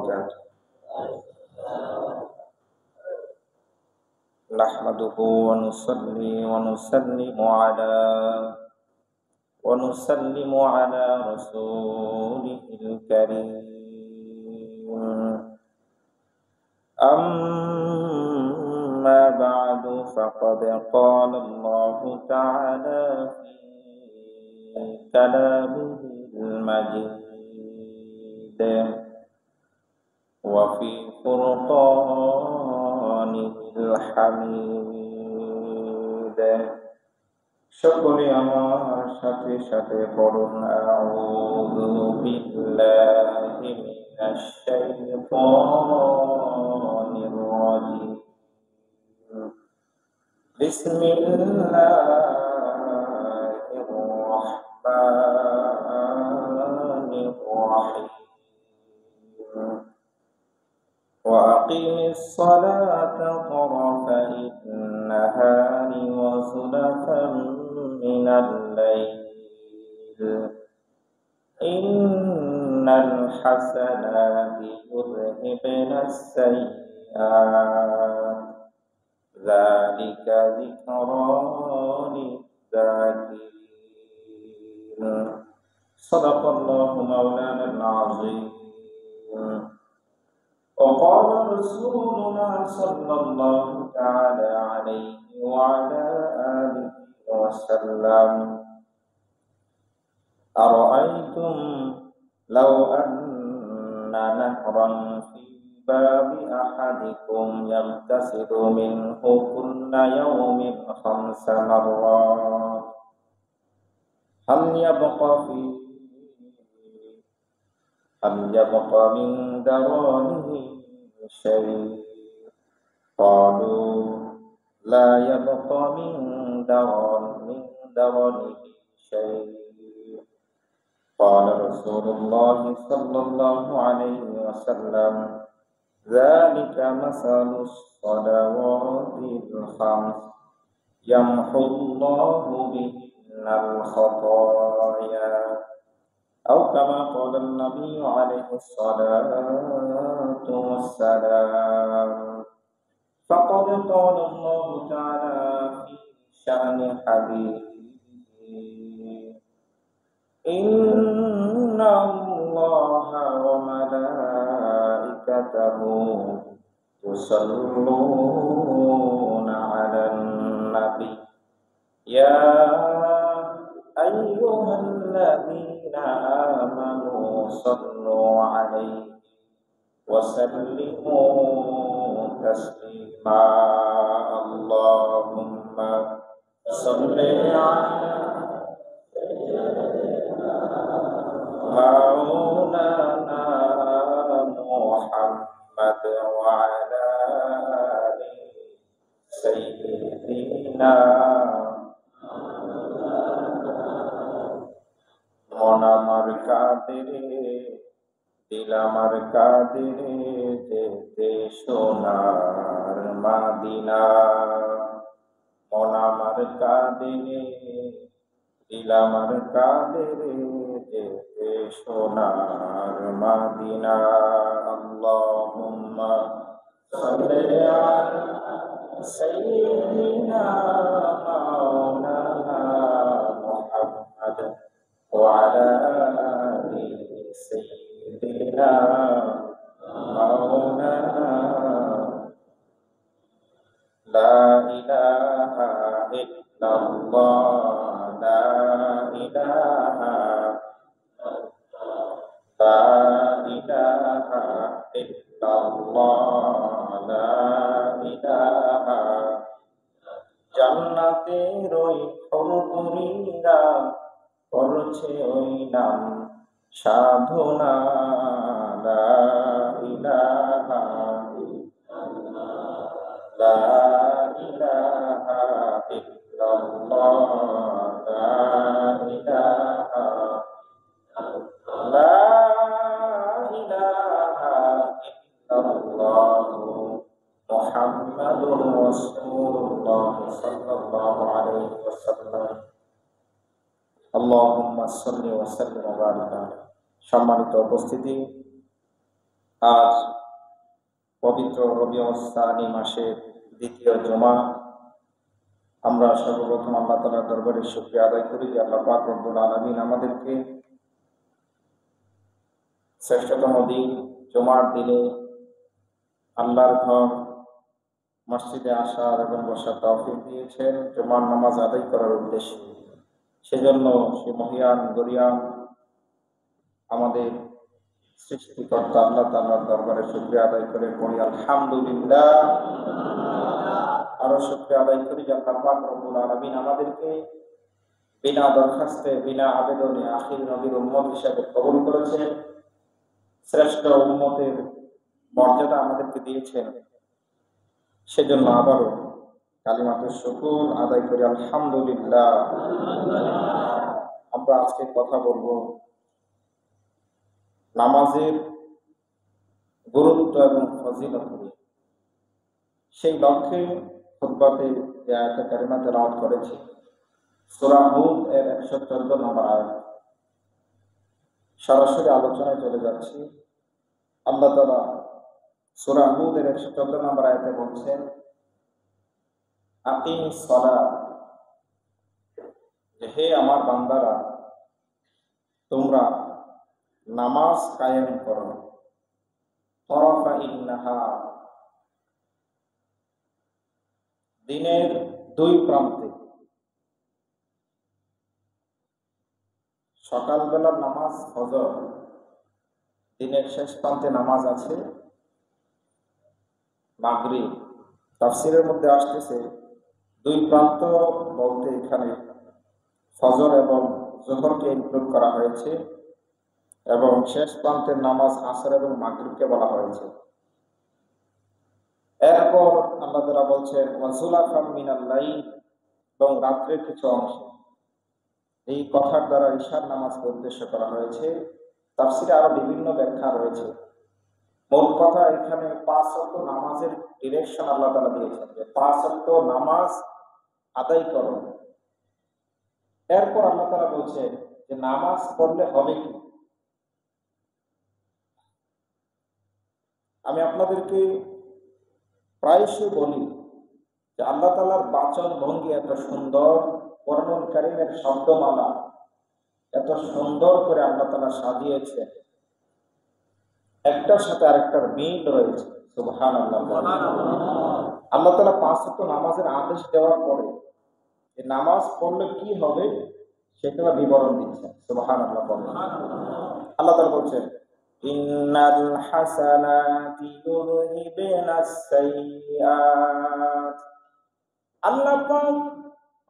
وبركاته. نحمده ونصلي ونسلم على رسوله الكريم. أما بعد فقد قال الله تعالى في كلامه المجيد وفي فرقانه الحميد। সকলে আমার সাথে সাথে পড়ুন আউযু বিল্লাহি মিনাশ শাইতানির রাজিম। বিসমিল্লাহির রাহমানির রাহিম। وأقم الصلاة طرفي النهار وزلفا من الليل إن الحسنات يذهبن السيئات ذلك ذكرى للذاكرين. صدق الله مولانا العظيم. وقال رسولنا صلى الله تعالى عليه وعلى آله وسلم: أرأيتم لو أن نهرا في باب أحدكم يغتسل منه كل يوم 5 مرات هل يبقى من درانه شيء؟ قالوا لا يبقى من درانه شيء. قال رسول الله صلى الله عليه وسلم: ذلك مثل الصلوات الخمس يمحو الله بهن الخطايا أو كما قال النبي عليه الصلاة والسلام. فقد قال الله تعالى في شأن حبيبه: إن الله وملائكته يصلون على النبي يا أيها الذين آمنوا صلوا عليه وسلموا تسليما. اللهم صل على مولانا محمد وعلى آل سيدنا মন আমার কাঁদে দিল আমার কাঁদে যেতে সোনার মাদিনা। মন আমার কাঁদে দিল আমার কাঁদে যেতে সোনার মাদিনা। আল্লাহুম্মা সাল্লি আলা সাইয়্যিদিনা মাওলানা মুহাম্মদ وعلى آل سيدنا مولانا. لا إله إلا الله لا إله إلا الله لا إله। জান্নাতের ওই হুরুরিরা করছে ওই নাম সাধনা। লা ইলাহা ইল্লাল্লাহ লা ইলাহা ইল্লাল্লাহ মুহাম্মাদুর রাসূলুল্লাহ সাল্লাল্লাহু আলাইহি ওয়াসাল্লাম। আল্লাহুম্মা সাল্লি ওয়া সাল্লিম ওয়া বারিক আলাইহি। সম্মানিত উপস্থিতি, আজ পবিত্র রবিউল সানি মাসের দ্বিতীয় জুমা। আমরা সর্বপ্রথম আল্লাহ তাআলার দরবারে শুকরিয়া আদায় করি যে আল্লাহ পাক রব্বুল আলামিন আমাদেরকে শ্রেষ্ঠতম দিন জুমার দিনে আল্লাহর ঘর মসজিদে আসার এবং বসার তৌফিক দিয়েছেন জুমার নামাজ আদায় করার উদ্দেশ্যে। সেজন্য সে মহিয়ান গরিয়ান আমাদের সৃষ্টিকর্তা আল্লাহ তাআলার দরবারে শুকরিয়া আদায় করে পড়ি আলহামদুলিল্লাহ। আরো শুকরিয়া আদায় করি যে আল্লাহ পাক রব্বুল আলামিন আমাদেরকে বিনা দরখাস্তে বিনা আবেদনে আখির নবীর উম্মত হিসেবে কবুল করেছেন। শ্রেষ্ঠ উম্মতের মর্যাদা আমাদেরকে দিয়েছেন, সেজন্য আবারও কালিমাতুশ শুকর আদায় করি আলহামদুলিল্লাহ। আমরা আজকে কথা বলবো নামাজের গুরুত্ব এবং ফজিলত নিয়ে। সেই লক্ষ্যে খুতবাতে যে আয়াতে কারিমা তেলাওয়াত করেছি সূরা হুদ এর 114 নম্বর আয়াত। সরাসরি আলোচনায় চলে যাচ্ছি। আল্লাহ তাআলা সূরা হুদ এর 114 নম্বর আয়াতে বলছেন, আকিমিস সালাত, হে আমার বান্দারা তোমরা নামাজ কায়েম করো, তরফা ইন্নাহার, দিনের দুই প্রান্তে। সকালবেলার নামাজ ফজর, দিনের শেষ প্রান্তে নামাজ আছে মাগরিব। তাফসীরের মধ্যে আসতেছে দুই প্রান্ত বলতে এখানে ফজর এবং যোহরকে ইনক্লুড করা হয়েছে এবং শেষ প্রান্তের নামাজ আসর এবং মাগরিবকে বলা হয়েছে। এরপর আল্লাহ তাআলা বলছেন ওয়াজুলাফাম মিনাল লাইল, এবং রাত্রের কিছু অংশ। এই কথার দ্বারা ঈশার নামাজকে উদ্দেশ্য করা হয়েছে। তাফসীরে আরো বিভিন্ন ব্যাখ্যা রয়েছে। মোট কথা এখানে 5 ওয়াক্ত নামাজের ডিরেকশন আল্লাহ তাআলা দিয়েছেন যে 5 ওয়াক্ত নামাজ আদায় করো। এরপর আল্লাহ তাআলা বলছেন যে নামাজ পড়লে হবে কি। আমি আপনাদেরকে প্রায়শই বলি যে আল্লাহ তাআলার বাচন ভঙ্গি এত সুন্দর, কোরআনুল কারীমের শব্দমালা এত সুন্দর করে আল্লাহ তাআলা সাজিয়েছে, একটার সাথে আরেকটার মিল রয়েছে। সুবহানাল্লাহ। আল্লাহ তাআলা 5 ওয়াক্ত নামাজের আদেশ দেওয়ার পরে যে নামাজ পড়লে কি হবে সেটা বিবরণ দিচ্ছেন। সুবহানাল্লাহ। আল্লাহ তাআলা বলছেন ইন্নাল হাসানাতি ইউযহিবুনাস সাইয়্যাত। আল্লাহ পাক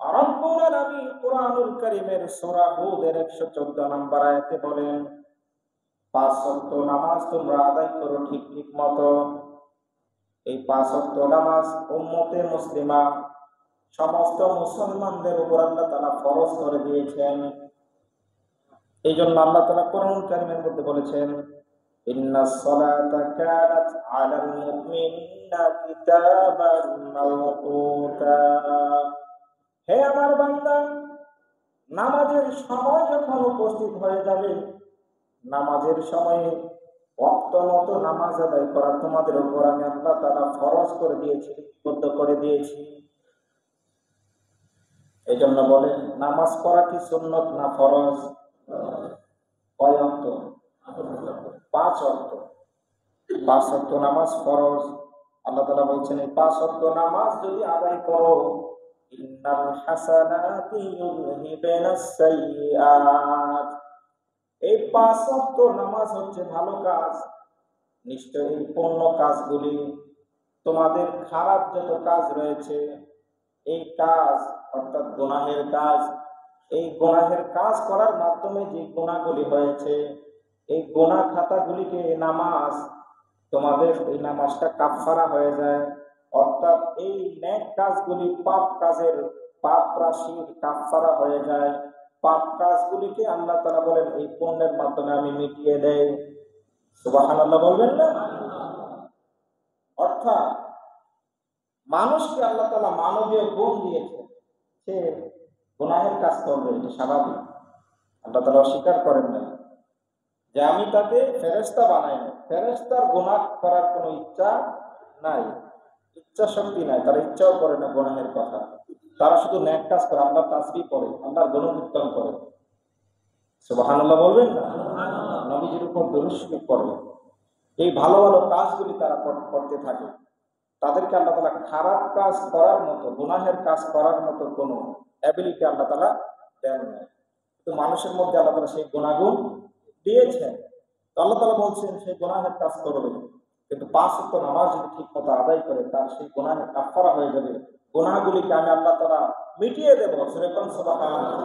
রব্বুল আলামিন কোরআনুল কারীমের সূরা হুদ এর 114 নম্বর আয়াতে বলেন 5 ওয়াক্ত নামাজ তোমরা আদায় করো ঠিক মতো। এই 5 ওয়াক্ত নামাজ উম্মতে মুসলিমা সমস্ত মুসলমানদের উপর আল্লাহ তাআলা ফরজ করে দিয়েছেন। এই জন্য আল্লাহ তাআলা কোরআনুল কারীমের মধ্যে বলেছেন ইন্নাস সালাতা কানাত আলাল মুমিনিনা কিতাবান মাওকুতা। হে আমার বান্দা, নামাজের সময় যখন উপস্থিত হয়ে যাবে, নামাজের সময়ে ওয়াক্ত মতো নামাজ আদায় করা তোমাদের উপর আমি আল্লাহ তাআলা ফরজ করে দিয়েছি, বদ্ধ করে দিয়েছি। এই জন্য বলেন নামাজ পড়া কি সুন্নত না ফরজ? কয় ওয়াক্ত? 5 ওয়াক্ত। 5 ওয়াক্ত নামাজ ফরজ। আল্লাহ তাআলা বলছেন এই 5 ওয়াক্ত নামাজ যদি আদায় করো, ইন্নাল হাসানাতি ইউযহিবুনাস সাইয়্যাত, এই 5 ওয়াক্ত নামাজ হচ্ছে ভালো কাজ। নিশ্চয়ই এই পুণ্য কাজগুলি তোমাদের খারাপ যত কাজ রয়েছে এই কাজ অর্থাৎ গুনাহের কাজ, এই গুনাহের কাজ করার মাধ্যমে যে গুনাহগুলি হয়েছে এই গুনাহ খাতাগুলিকে নামাজ তোমাদের এই নামাজটা কাফফারা হয়ে যায়। অর্থাৎ এই নেক কাজগুলি পাপ কাজের পাপ রাশির কাফফারা হয়ে যায়। পাপ কাজগুলিকে আল্লাহ তাআলা বলেন এই পুণ্যের মাধ্যমে আমি মিটিয়ে দেই। সুবহানাল্লাহ বলবেন না? অর্থাৎ মানুষকে আল্লাহ তাআলা মানবীয় গুণ দিয়েছে, সে গুনাহের কাজ করবে, এটা স্বাভাবিক। আল্লাহ তাআলা অস্বীকার করেন না। যে আমি তাকে ফেরেশতা বানাই না। ফেরেশতার গুনাহ করার কোনো ইচ্ছা নাই, ইচ্ছা শক্তি নাই, তারা ইচ্ছাও করে না গুনাহের কথা। তারা শুধু নেক কাজ করে, আল্লাহর তাসবিহ পড়ে, আল্লাহর গুণকীর্তন করে। সুবহানাল্লাহ বলবেন না? নবীজির উপর দরুদ শরীফ পড়ে। এই ভালো ভালো কাজগুলি তারা করতে থাকে। তাদেরকে আল্লাহ তাআলা খারাপ কাজ করার মতো, গুনাহের কাজ করার মতো কোনো অ্যাবিলিটি আল্লাহ তাআলা দেন না। কিন্তু মানুষের মধ্যে আল্লাহ তাআলা সেই গুণাগুণ দিয়েছেন। তো আল্লাহ তাআলা বলছেন সেই গুনাহের কাজ করবে, কিন্তু 5 ওয়াক্ত নামাজ যদি ঠিক মতো আদায় করে তার সেই গুনাহের কাফারা হয়ে যাবে। গুনাহগুলিকে আমি আল্লাহ তাআলা মিটিয়ে দেব। সুবহানাল্লাহ।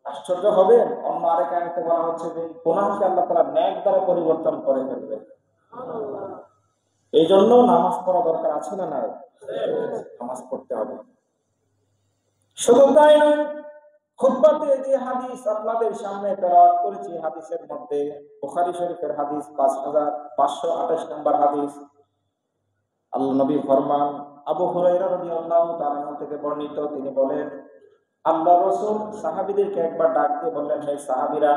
আশ্চর্য হবে, অন্য আরেক আয়াতে বলা হচ্ছে যে গুনাহকে আল্লাহ তাআলা নেক দ্বারা পরিবর্তন করে ফেলবে। এই জন্য নামাজ পড়া দরকার আছে না নাই? নামাজ পড়তে হবে। শুধু তাই নয়, খুতবাতে যে হাদিস আপনাদের সামনে তেলাওয়াত করেছি, হাদিসের মধ্যে বুখারী শরীফের হাদিস 5528 নম্বর হাদিস, আল্লাহ নবী ফরমান, আবু হুরায়রা রাদিয়াল্লাহু তাআলা থেকে বর্ণিত, তিনি বলেন, আল্লাহ রাসূল সাহাবীদেরকে একবার ডাক দিয়ে বললেন, হে সাহাবীরা,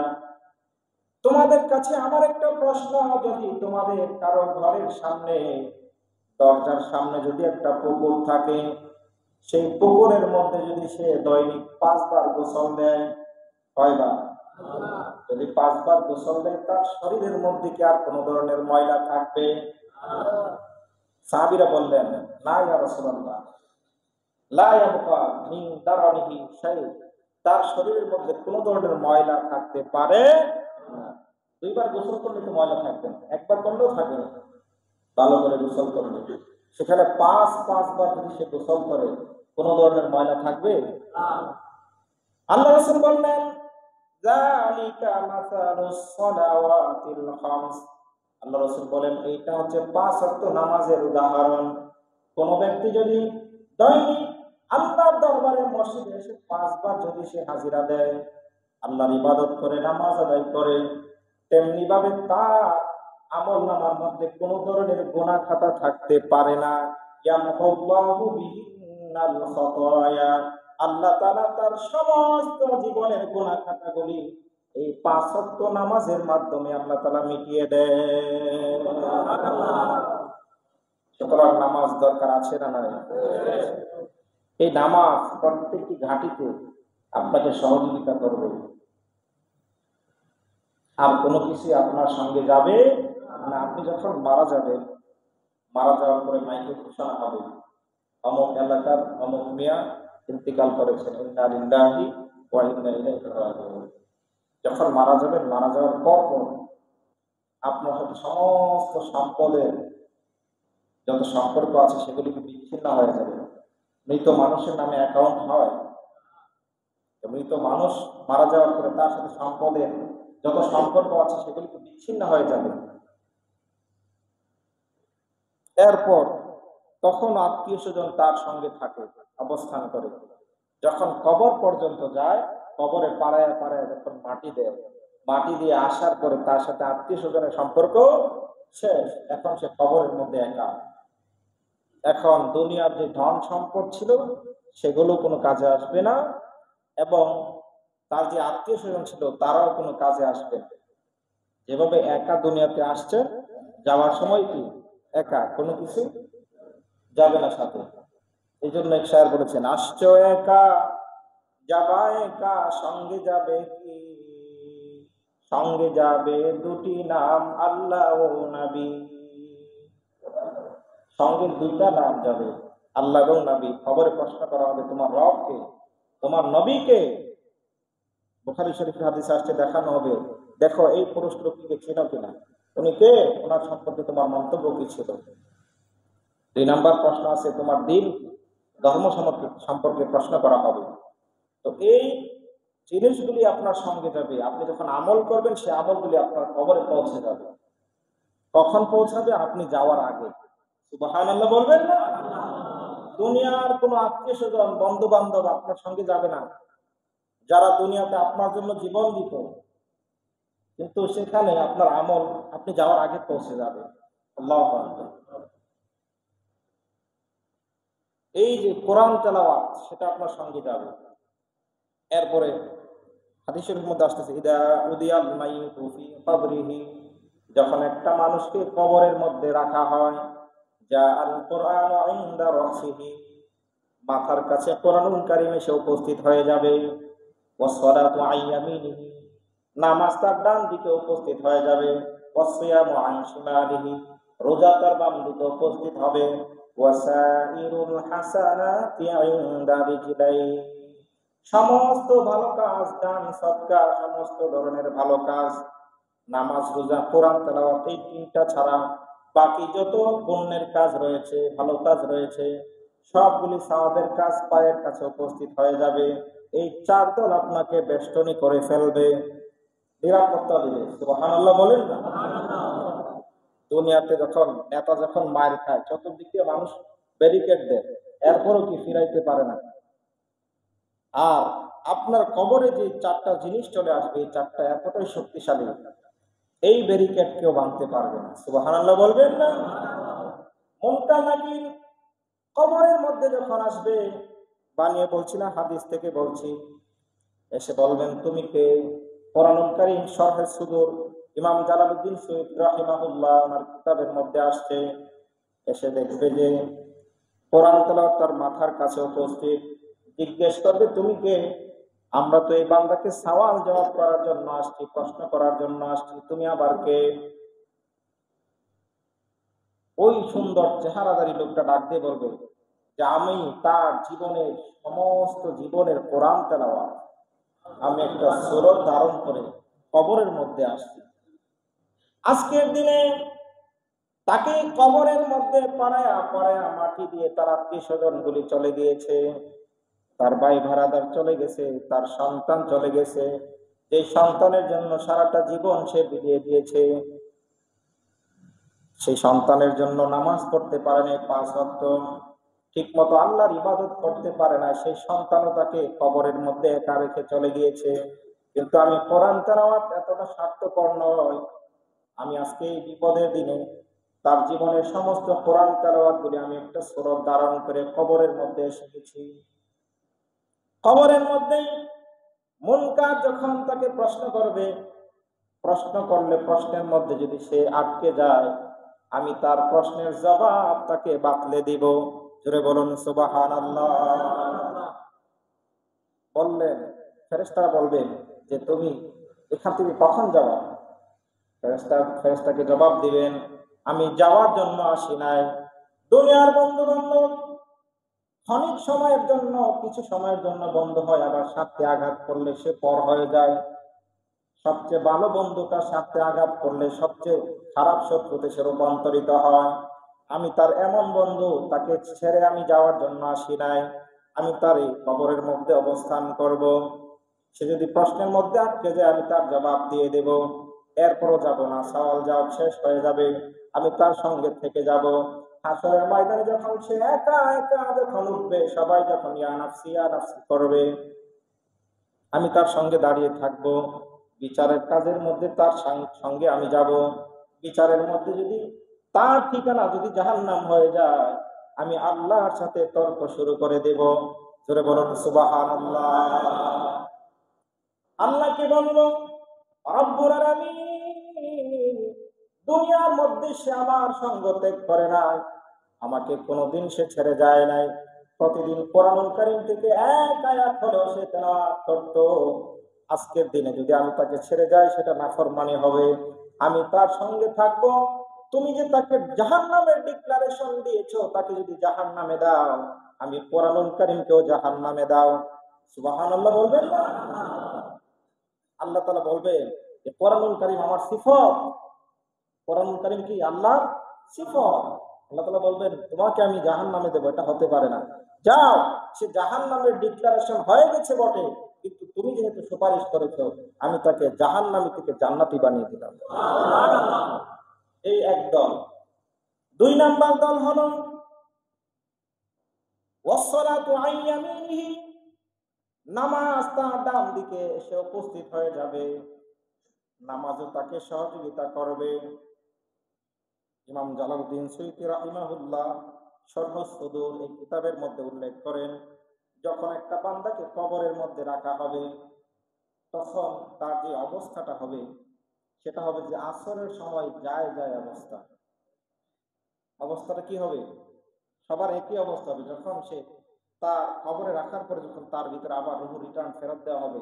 তোমাদের কাছে আমার একটা প্রশ্ন, যদি তোমাদের কারো ঘরের সামনে, দরজার সামনে যদি একটা পুকুর থাকে, সেই পুকুরের মধ্যে যদি সে দৈনিক 5 বার গোসল দেয়, কয়বার? যদি 5 বার গোসল দেয়, তার শরীরের মধ্যে কি আর কোনো ধরনের ময়লা থাকবে? সাহাবীরা বললেন, না ইয়া রাসূলুল্লাহ, লা ইয়াবকা মিন দারানিহি শাই, তার শরীরের মধ্যে কোনো ধরনের ময়লা থাকতে পারে না। 2 বার গোসল করলে তো ময়লা থাকবে না, একবার করলেও থাকবে না। ভালো করে গোসল করলে, সেখানে 5 বার যদি সে গোসল করে, কোনো ধরনের ময়লা থাকবে না। আল্লাহ রাসূল বললেন, যালিকা মাসালুস সালাওয়াতিল খামস, আল্লাহ রাসূল বলেন, এইটা হচ্ছে 5 ওয়াক্ত নামাজের উদাহরণ। কোন ব্যক্তি যদি দৈনিক আল্লাহর দরবারে মসজিদে এসে 5 বার যদি সে হাজিরা দেয়, আল্লাহর ইবাদত করে, নামাজ আদায় করে, তেমনি ভাবে তার আমলনামার মধ্যে কোনো ধরনের গুনাহ খাতা থাকতে পারে না। ইয়ামহুল্লাহু বিহিন্নাল খাতায়া, আল্লাহ তাআলা তার সমস্ত জীবনের গুনাহ খাতাগুলি এই 5 ওয়াক্ত নামাজের মাধ্যমে আল্লাহ তাআলা মিটিয়ে দেন। সুতরাং নামাজ দরকার আছে না নাই? এই নামাজ প্রত্যেকটি ঘাঁটিতে আপনাকে সহযোগিতা করবে, আর কোনো কিছু আপনার সঙ্গে যাবে না। আপনি যখন মারা যাবেন, মারা যাওয়ার পরে মাইকে ঘোষণা হবে, অমুক এলাকার অমুক মিয়া ইন্তিকাল করেছেন, ইন্না লিল্লাহি ওয়া ইন্না ইলাইহি রাজিউন। যখন মারা যাবেন, মারা যাওয়ার পর আপনার সাথে সমস্ত সম্পদের যত সম্পর্ক আছে সেগুলি বিচ্ছিন্ন হয়ে যাবে। মৃত মানুষের নামে অ্যাকাউন্ট হয়, মৃত মানুষ মারা যাওয়ার পরে তার সাথে সম্পদের যত সম্পর্ক আছে সেগুলি বিচ্ছিন্ন হয়ে যাবে। এরপর তখন আত্মীয় স্বজন তার সঙ্গে থাকে, অবস্থান করে। যখন কবর পর্যন্ত যায়, কবরে পাড়ায় পাড়ায় যখন মাটি দেয়, মাটি দিয়ে আসার পরে তার সাথে আত্মীয় স্বজনের সম্পর্ক শেষ। এখন সে কবরের মধ্যে একা। এখন দুনিয়ার যে ধন সম্পদ ছিল সেগুলো কোনো কাজে আসবে না, এবং তার যে আত্মীয় স্বজন ছিল তারাও কোনো কাজে আসবে না। যেভাবে একা দুনিয়াতে আসছে, যাওয়ার সময় কি একা, কোনো কিছু যাবে না সাথে। এই জন্য এক শায়ের বলেছেন, আসছো একা যাবা একা, সঙ্গে যাবে কি? সঙ্গে যাবে দুটি নাম, আল্লাহ ও নবী। সঙ্গে 2টা নাম যাবে, আল্লাহ এবং নবী। খবরে প্রশ্ন করা হবে, তোমার রবকে, তোমার নবীকে। বুখারী শরীফের হাদিসে আসছে, দেখানো হবে, দেখো এই পুরুষ লোকটিকে চেনো কিনা, উনি কে, ওনার সম্পর্কে তোমার মন্তব্য কি ছিল। 2 নাম্বার প্রশ্ন আছে, তোমার দিন ধর্ম সম্পর্কে প্রশ্ন করা হবে। তো এই জিনিসগুলি আপনার সঙ্গে যাবে। আপনি যখন আমল করবেন, সে আমলগুলি আপনার কবরে পৌঁছে যাবে। কখন পৌঁছাবে? আপনি যাওয়ার আগে। সুবহানাল্লাহ বলবেন না? দুনিয়ার কোনো আত্মীয় স্বজন, বন্ধু বান্ধব আপনার সঙ্গে যাবে না, যারা দুনিয়াতে আপনার জন্য জীবন দিত, কিন্তু সেখানে আপনার আমল আপনি যাওয়ার আগে পৌঁছে যাবে। আল্লাহু আকবার। এই যে কোরআন তেলাওয়াত, সেটা আপনার সঙ্গে যাবে। এরপরে হাদিসের মধ্যে আসতেছে, ইদা উদিয়াল মাইয়িতু ফি কবরিহি, যখন একটা মানুষকে কবরের মধ্যে রাখা হয়, যা আল কোরআন ইনদা রাসিহি, মাথার কাছে কোরআনুল কারীম এসে উপস্থিত হয়ে যাবে। ওয়াস সালাতু আন ইয়ামিনিহি, নামাজ তার ডান দিকে উপস্থিত হয়ে যাবে। ওয়াস সিয়ামু আন শিমালিহি, রোজা তার বাম দিকে উপস্থিত হবে। ওয়াসাইরুল হাসানাতি ইনদা রিজলাই, সমস্ত ভালো কাজ, দান সদকা, সমস্ত ধরনের ভালো কাজ, নামাজ, রোজা, কোরআন তেলাওয়াত, এই তিনটা ছাড়া বাকি যত পুণ্যের কাজ রয়েছে, ভালো কাজ রয়েছে, সবগুলি সওয়াবের কাজ পায়ের কাছে উপস্থিত হয়ে যাবে। এই চার দল আপনাকে বেষ্টনী করে ফেলবে, নিরাপত্তা দিবে। সুবহানাল্লাহ বলেন না? দুনিয়াতে যখন নেতা যখন মার খায়, চতুর্দিকে মানুষ ব্যারিকেড দেয়, এরপরও কি ফিরাইতে পারে না। আর আপনার কবরে যে চারটা জিনিস চলে আসবে, এই চারটা এতটাই শক্তিশালী, এই ব্যারিকেড কেউ ভাঙতে পারবে না। সুবহানাল্লাহ বলবেন না? মুনকার নাকির কবরের মধ্যে যখন আসবে, বানিয়ে বলছি না, হাদিস থেকে বলছি, এসে বলবেন, তুমি কে? কোরআনুল কারীম শরহে সুদূর ইমাম জালালউদ্দিন সুয়ুতী রাহিমাহুল্লাহ ওনার কিতাবের মধ্যে আসছে। এসে দেখবে যে কোরআন তেলাওয়াত তার মাথার কাছে উপস্থিত। জিজ্ঞেস করবে, তুমি কে? আমরা তো এই বান্দাকে সওয়াল জবাব করার জন্য আসছি, প্রশ্ন করার জন্য আসছি, তুমি আবার কে? ওই সুন্দর চেহারাদারী লোকটা ডাক দিয়ে বলবে যে আমি তার জীবনের সমস্ত জীবনের কোরআন তেলাওয়াত আমি একটা সূরা ধারণ করে কবরের মধ্যে আসছি। আজকের দিনে তাকে কবরের মধ্যে পড়ায়া পড়ায়া মাটি দিয়ে তার আত্মীয় স্বজন গুলি চলে গিয়েছে, তার ভাই ভাড়াদার চলে গেছে, তার সন্তান চলে গেছে, যে সন্তানের জন্য সারাটা জীবন সে বিলিয়ে দিয়েছে, সেই সন্তানের জন্য নামাজ পড়তে পারে না, 5 ওয়াক্ত ঠিক মতো আল্লাহর ইবাদত করতে পারে না, সেই সন্তানও তাকে কবরের মধ্যে একা রেখে চলে গিয়েছে। কিন্তু আমি কোরআন তেলাওয়াত এতটা স্বার্থপর নয়, আমি আজকে এই বিপদের দিনে তার জীবনের সমস্ত কোরআন তেলাওয়াত গুলি আমি একটা সূরা ধারণ করে কবরের মধ্যে এসে গেছি। কবরের মধ্যে মুনকার যখন তাকে প্রশ্ন করবে, প্রশ্ন করলে প্রশ্নের মধ্যে যদি সে আটকে যায়, আমি তার প্রশ্নের জবাব তাকে বাতলে দিব। জোরে বলুন সুবহানাল্লাহ। বললেন, ফেরেশতারা বলবেন যে তুমি এখান থেকে কখন যাবা? ফেরেশতাকে জবাব দিবেন, আমি যাওয়ার জন্য আসি নাই। দুনিয়ার বন্ধু বান্ধব ক্ষণিক সময়ের জন্য, কিছু সময়ের জন্য বন্ধ হয়, আবার স্বার্থে আঘাত করলে সে পর হয়ে যায়। সবচেয়ে ভালো বন্ধুটা স্বার্থে আঘাত করলে সবচেয়ে খারাপ শত্রুতে সে রূপান্তরিত হয়। আমি তার এমন বন্ধু, তাকে ছেড়ে আমি যাওয়ার জন্য আসি নাই, আমি তার এই কবরের মধ্যে অবস্থান করব। সে যদি প্রশ্নের মধ্যে আটকে যায়, আমি তার জবাব দিয়ে দেব, এরপরও যাব না, সওয়াল জবাব শেষ হয়ে যাবে, আমি তার সঙ্গে থেকে যাব। হাসরের ময়দানে যখন সে একা একা যখন উঠবে, সবাই যখন ইয়া নাফসি করবে, আমি তার সঙ্গে দাঁড়িয়ে থাকব। বিচারের কাজের মধ্যে তার সঙ্গে আমি যাব। বিচারের মধ্যে যদি তার ঠিকানা যদি জাহান্নাম হয়ে যায়, আমি আল্লাহর সাথে তর্ক শুরু করে দেব। জোরে বলুন সুবহানাল্লাহ। আল্লাহকে বলবো, রব্বুল আলামিন, দুনিয়ার মধ্যে সে আমার সঙ্গ ত্যাগ করে নাই, আমাকে কোনোদিন সে ছেড়ে যায় নাই, প্রতিদিন কোরআনুল কারীম থেকে এক আয়াত হলেও সে তেলাওয়াত করত। আজকের দিনে যদি আমি তাকে ছেড়ে যাই, সেটা নাফরমানি হবে, আমি তার সঙ্গে থাকব। তুমি যে তাকে জাহান্নামের ডিক্লারেশন দিয়েছো, তাকে যদি জাহান্নামে দাও, আমি কোরআনুল কারীমকেও জাহান্নামে দাও। সুবহানাল্লাহ বলবেন না? আল্লাহ তাআলা বলবেন যে কোরআনুল কারীম আমার সিফত, কোরআনুল কারীম কি আল্লাহর সিফত। আল্লাহ তাআলা বলবেন তোমাকে আমি জাহান্নামে দেব, এটা হতে পারে না, যাও। সে জাহান্নামের ডিক্লারেশন হয়ে গেছে বটে, কিন্তু তুমি যেহেতু সুপারিশ করেছো, আমি তাকে জাহান্নামী থেকে জান্নাতি বানিয়ে দিলাম। এই এক দল। 2 নাম্বার দল হলো ওয়াসসালাতু আন ইয়ামিনিহি, নামাজ তার ডান দিকে এসে উপস্থিত হয়ে যাবে, নামাজও তাকে সহযোগিতা করবে। ইমাম জালালউদ্দিন সুয়ুতী রাহিমাহুল্লাহ শরহ সুদূর এই কিতাবের মধ্যে উল্লেখ করেন, যখন একটা বান্দাকে কবরের মধ্যে রাখা হবে, তখন তার যে অবস্থাটা হবে সেটা হবে যে আসরের সময় যায় যায় অবস্থা। অবস্থাটা কি হবে? সবার একই অবস্থা হবে। যখন সে তার কবরে রাখার পরে যখন তার ভিতরে আবার রুহ রিটার্ন ফেরত দেওয়া হবে,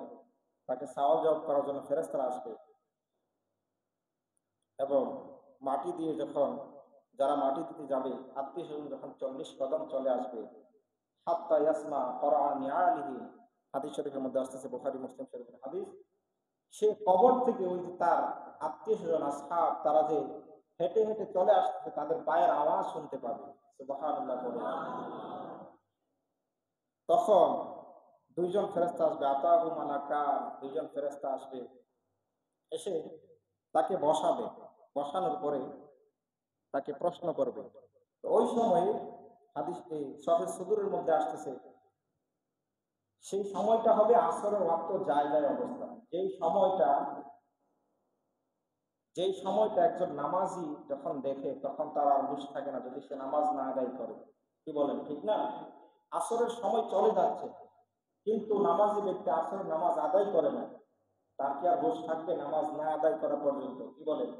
তাকে সওয়াল জবাব করার জন্য ফেরেশতারা আসবে এবং মাটি দিয়ে যখন যারা মাটি দিতে যাবে আত্মীয় স্বজন যখন 40 কদম চলে আসবে, হাত্তা ইয়াসমা করাআন নিআলিহি, হাদিস শরীফের মধ্যে আসতেছে, বুখারী মুসলিম শরীফের হাদিস। সে কবর থেকে ওই যে তার আত্মীয় স্বজন আসহাব তারা যে হেঁটে হেঁটে চলে আসছে তাদের পায়ের আওয়াজ শুনতে পাবে। সুবহানাল্লাহ বলে। তখন দুইজন ফেরেশতা আসবে, আতাহু মালাকান, দুইজন ফেরেশতা আসবে, এসে তাকে বসাবে। বসানোর পরে তাকে প্রশ্ন করবে। তো ওই সময়ে হাদিস সহিহ সুদূরের মধ্যে আসতেছে, সেই সময়টা হবে আসরের ওয়াক্ত যায় যায় অবস্থা। যেই সময়টা একজন নামাজি যখন দেখে তখন তার আর হুঁশ থাকে না, যদি সে নামাজ না আদায় করে। কি বলেন, ঠিক না? আসরের সময় চলে যাচ্ছে কিন্তু নামাজি ব্যক্তি আসরের নামাজ আদায় করে না, তার কি আর হুঁশ থাকবে নামাজ না আদায় করা পর্যন্ত? কি বলেন?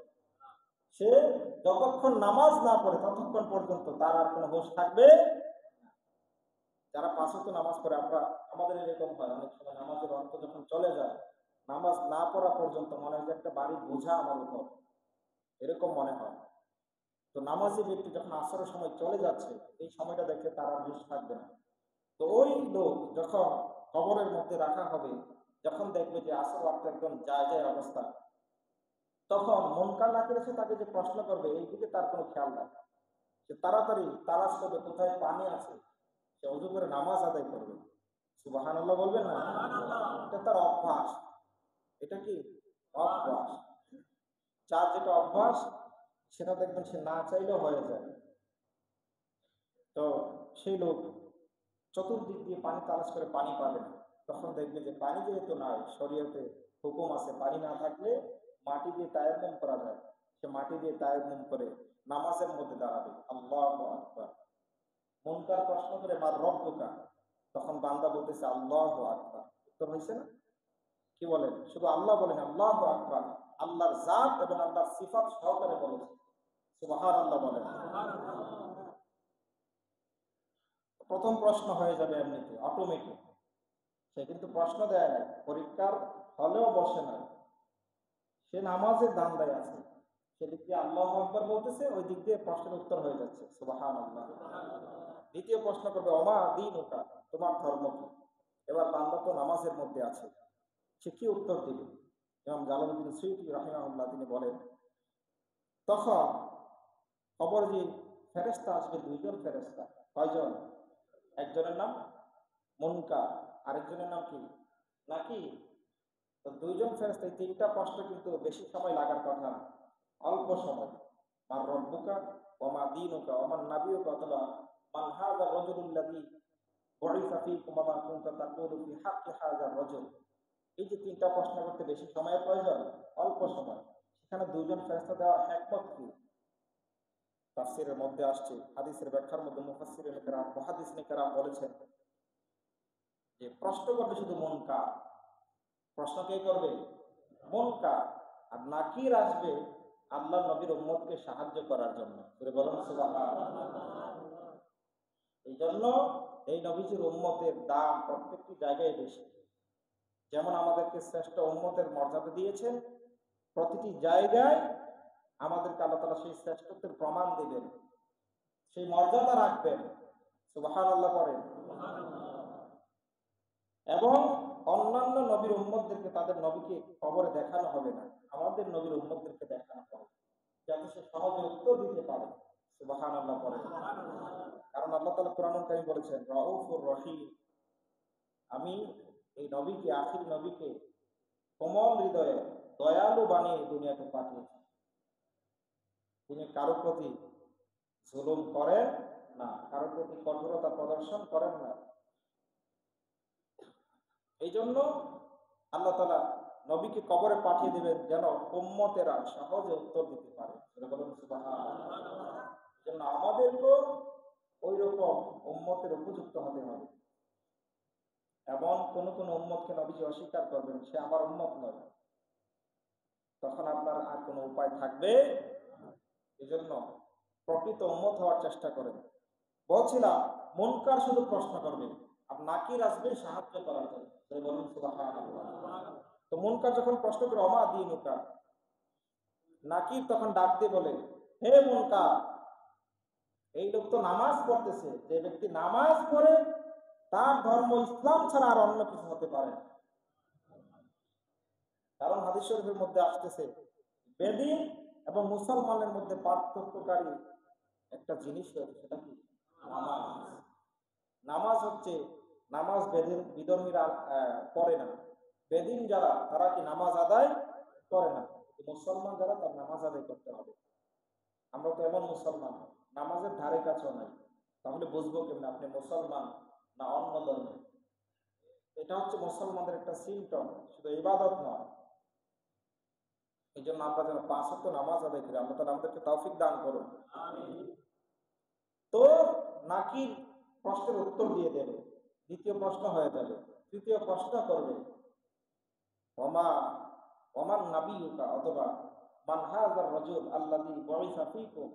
সে যতক্ষণ নামাজ না পড়ে ততক্ষণ পর্যন্ত তার আর কোনো হুঁশ থাকবে। যারা পাঁচ ওয়াক্ত নামাজ পড়ে, আমাদের এরকম হয় অনেক সময়, নামাজের অর্থ যখন চলে যায় নামাজ না পড়া পর্যন্ত মনে হয় যে একটা বাড়ির বোঝা আমার উপর, এরকম মনে হয়। তো নামাজি ব্যক্তি যখন আসরের সময় চলে যাচ্ছে এই সময়টা দেখে তার আর হুঁশ থাকবে না। তো ওই লোক যখন কবরের মধ্যে রাখা হবে, যখন দেখবে যে আসর ওয়াক্ত একদম যায় যায় অবস্থা, তখন মুনকার নাকির এসে তাকে যে প্রশ্ন করবে এই দিকে তার কোনো খেয়াল নাই। সে তাড়াতাড়ি তালাশ করবে কোথায় পানি আছে, সে ওযু করে নামাজ আদায় করবে। সুবহানাল্লাহ বলবেন না? এটা তার অভ্যাস। এটা কি অভ্যাস? যার যেটা অভ্যাস সেটা দেখবেন সে না চাইলেও হয়ে যায়। তো সেই লোক চতুর্দিক দিয়ে পানি তালাশ করে পানি পাবে না। তখন দেখবে যে পানি যেহেতু নাই, শরীয়তে হুকুম আছে পানি না থাকলে মাটি দিয়ে তায়াম্মুম করা যায়। সে মাটি দিয়ে তায়াম্মুম করে নামাজের মধ্যে দাঁড়াবে। আল্লাহু আকবার। মুনকার প্রশ্ন করে মার রব্বুকা, তখন বান্দা বলতেছে আল্লাহু আকবার। উত্তর হয়েছে না? কি বলেন? শুধু আল্লাহ বলেন, আল্লাহু আকবার। আল্লাহর জাত এবং আল্লাহর সিফাত সহকারে বলেছে। সুবহানাল্লাহ বলেন। প্রথম প্রশ্ন হয়ে যাবে এমনিতে অটোমেটিক। সে কিন্তু প্রশ্ন দেয় না, পরীক্ষার হলেও বসে না, সে নামাজের ধান্দায় আছে। সেদিক দিয়ে আল্লাহু আকবার বলতেছে, ওই দিক দিয়ে প্রশ্নের উত্তর হয়ে যাচ্ছে। সুবহানাল্লাহ। দ্বিতীয় প্রশ্ন করবে ওমা দীনুকা, তোমার ধর্ম কি? এবার বান্দা তো নামাজের মধ্যে আছে, সে কি উত্তর দিবে? ইমাম জালালউদ্দিন সুয়ুতী রাহিমাহুল্লাহ তিনি বলেন, তখন কবর যে ফেরেশতা আসবে, দুইজন ফেরেশতা। কয়জন? একজনের নাম মুনকার, আরেকজনের নাম কি? নাকি? তো দুইজন ফেরেশতা, এই তিনটা প্রশ্ন কিন্তু বেশি সময় লাগার কথা না, অল্প সময়। মার রব্বুকা ওয়া মা দীনুকা ওয়া মান নাবিয়ুকা, অথবা মান হাযা রাজুলুল্লাযী বুইসা ফীকুম ওয়া মা কুনতা তাকুলু ফি হাক্কি হাযার রাজুল। এই যে তিনটা প্রশ্ন করতে বেশি সময়ের প্রয়োজন, অল্প সময়। সেখানে দুইজন ফেরেশতা দেওয়ার হিকমত কি? তাফসীরের মধ্যে আসছে, হাদিসের ব্যাখ্যার মধ্যে মুফাসসিরিন কেরাম, মুহাদ্দিসিন কেরাম বলেছেন যে প্রশ্ন করবে শুধু মুনকার। প্রশ্ন কে করবে? মুনকার। আর নাকির আসবে আল্লাহ নবীর উম্মতকে সাহায্য করার জন্য। বলুন সুবহানাল্লাহ। এই জন্য এই নবীজির উম্মতের দাম প্রত্যেকটি জায়গায় বেশি। যেমন আমাদেরকে শ্রেষ্ঠ উম্মতের মর্যাদা দিয়েছেন, প্রতিটি জায়গায় আমাদেরকে আল্লাহ তাআলা সেই শ্রেষ্ঠত্বের প্রমাণ দিবেন, সেই মর্যাদা রাখবেন। সুবহানাল্লাহ পড়েন। এবং অন্যান্য নবীর উম্মতদেরকে তাদের নবীকে কবরে দেখানো হবে না, আমাদের নবীর উম্মতদেরকে দেখানো হবে, যাতে সে সহজে উত্তর দিতে পারে। সুবহানাল্লাহ পড়েন। কারণ আল্লাহ তাআলা কোরআনুল কারীম বলেছেন রাউফুর রহিম, আমি এই নবীকে, আখির নবীকে কোমল হৃদয়ে দয়ালু বানিয়ে দুনিয়াতে পাঠিয়েছি। তিনি কারো প্রতি জুলুম করেন না, কারো প্রতি কঠোরতা প্রদর্শন করেন না। এই জন্য আল্লাহ তাআলা নবীকে কবরে পাঠিয়ে দেবেন যেন উম্মতেরা সহজে উত্তর দিতে পারে। বলুন সুবহানাল্লাহ। এই জন্য আমাদেরকেও ওই রকম উম্মতের উপযুক্ত হতে হবে। এমন কোন উম্মতকে নবীজি অস্বীকার করবেন সে আমার উম্মত নয়, তখন আপনার আর কোনো উপায় থাকবে। এই জন্য প্রকৃত উম্মত হওয়ার চেষ্টা করেন। বলছিলাম মুনকার শুধু প্রশ্ন করবে আর নাকির আসবে সাহায্য করার জন্য। বলুন সুবহানাল্লাহ। তো মুনকার যখন প্রশ্ন করে অমা দীনুকা, নাকির তখন ডাক দিয়ে বলে, হে মুনকার, এই লোক তো নামাজ পড়তেছে, যে ব্যক্তি নামাজ পড়ে তার ধর্ম ইসলাম ছাড়া আর অন্য কিছু হতে পারে না। কারণ হাদিস শরীফের মধ্যে আসতেছে বেদিন এবং মুসলমানের মধ্যে পার্থক্যকারী একটা জিনিস রয়েছে, সেটা কি? নামাজ। নামাজ হচ্ছে, নামাজ বেদিন বিধর্মীরা পড়ে না, বেদিন যারা তারা কি নামাজ আদায় করে না, মুসলমান যারা তার নামাজ আদায় করতে হবে। আমরা তো এমন মুসলমান নামাজের ধারে কাছেও নাই, তাহলে বুঝবো কেমন আপনি মুসলমান না অন্য ধর্মের? এটা হচ্ছে মুসলমানদের একটা সিমটম, শুধু ইবাদত নয়। এই জন্য আমরা যেন 5 ওয়াক্ত নামাজ আদায় করি, আমরা তাহলে আমাদেরকে তৌফিক দান করুন। তো নাকির প্রশ্নের উত্তর দিয়ে দেবে, দ্বিতীয় প্রশ্ন হয়ে যাবে। তৃতীয় প্রশ্ন করবে ওমা ওমান নাবিয়ুকা, অথবা মান হাযার রাজুল আল্লাযী বুইসা ফীকুম,